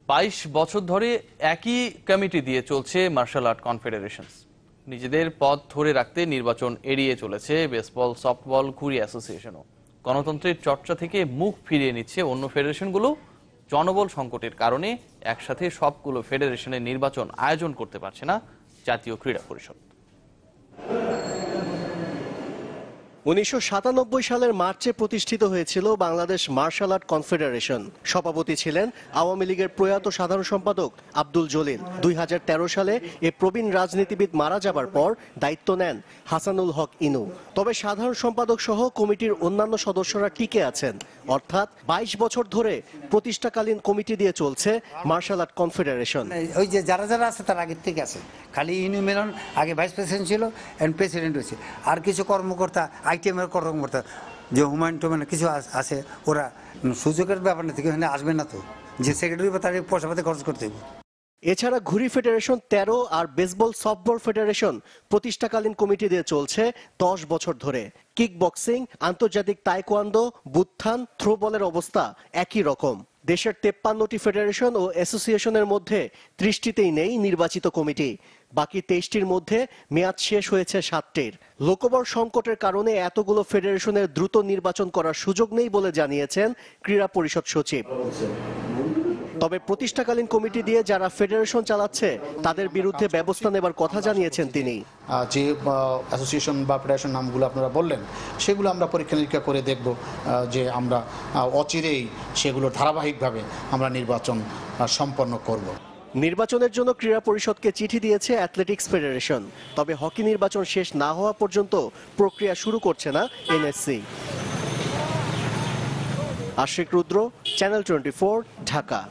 22 বছর ধরে একই কমিটি দিয়ে চলছে মার্শাল আর্ট কনফেডারেশন। নিজেদের পদ ধরে রাখতে নির্বাচন এড়িয়ে চলেছে বেসবল, সফটবল, ঘুড়ি অ্যাসোসিয়েশনও। গণতন্ত্রের চর্চা থেকে মুখ ফিরিয়ে নিচ্ছে অন্য ফেডারেশনগুলো। জনবল সংকটের কারণে একসাথে সবগুলো ফেডারেশনের নির্বাচন আয়োজন করতে পারছে না জাতীয় ক্রীড়া পরিষদ। 1997 সালের মার্চে প্রতিষ্ঠিত হয়েছিল বাংলাদেশ মার্শাল আর্ট কনফেডারেশন। সভাপতি ছিলেন আওয়ামী লীগের প্রয়াত সাধারণ সম্পাদক আব্দুল জলিল। 2013 সালে এ প্রবীণ রাজনীতিবিদ মারা যাবার পর দায়িত্ব নেন হাসানুল হক ইনু। তবে সাধারণ সম্পাদক সহ কমিটির অন্যান্য সদস্যরা টিকে আছেন। অর্থাৎ 22 বছর ধরে প্রতিষ্ঠাকালীন কমিটি দিয়ে চলছে মার্শাল আর্ট কনফেডারেশন। ওই যে যারা যারা আছে তার আগের থেকে আছে, খালি ইনু মেনন আগে ভাইস প্রেসিডেন্ট ছিল, এন্ড প্রেসিডেন্ট হয়েছে। আর কিছু কর্মকর্তা, আইটিএমের কর্মকর্তা যে হুমায়ুন টুমায়ুন কিছু আছে, ওরা সুযোগের ব্যাপার না থেকে আসবে না, তো যে সেক্রেটারি বা তার পয়সা পাতি খরচ করতে হবে। এছাড়া ঘুড়ি ফেডারেশন 13 আর বেসবল সফটবল ফেডারেশন প্রতিষ্ঠাকালীন কমিটি দিয়ে চলছে 10 বছর ধরে। কিক বক্সিং, আন্তর্জাতিক তাইকোয়ান্ডো, বুত্থান, থ্রোবলের অবস্থা একই রকম। দেশের 53টি ফেডারেশন ও অ্যাসোসিয়েশনের মধ্যে 30টিতেই নেই নির্বাচিত কমিটি। বাকি 23টির মধ্যে মেয়াদ শেষ হয়েছে 7টির। লোকবল সংকটের কারণে এতগুলো ফেডারেশনের দ্রুত নির্বাচন করার সুযোগ নেই বলে জানিয়েছেন ক্রীড়া পরিষদ সচিব। তবে প্রতিষ্ঠাকালীন কমিটি দিয়ে যারা ফেডারেশন চালাচ্ছে তাদের বিরুদ্ধে ব্যবস্থা নেবার কথা জানিয়েছেন তিনি। যে অ্যাসোসিয়েশন বা ফেডারেশন নামগুলো আপনারা বললেন, সেগুলো আমরা পরীক্ষা নিরীক্ষা করে দেখব যে আমরা অচিরেই সেগুলো ধারাবাহিকভাবে আমরা নির্বাচন সম্পন্ন করব। নির্বাচনের জন্য ক্রীড়া পরিষদকে চিঠি দিয়েছে অ্যাথলেটিক্স ফেডারেশন। তবে হকি নির্বাচন শেষ না হওয়া পর্যন্ত প্রক্রিয়া শুরু করছে না এনএসসি। আশিক রুদ্র, চ্যানেল 24, ঢাকা।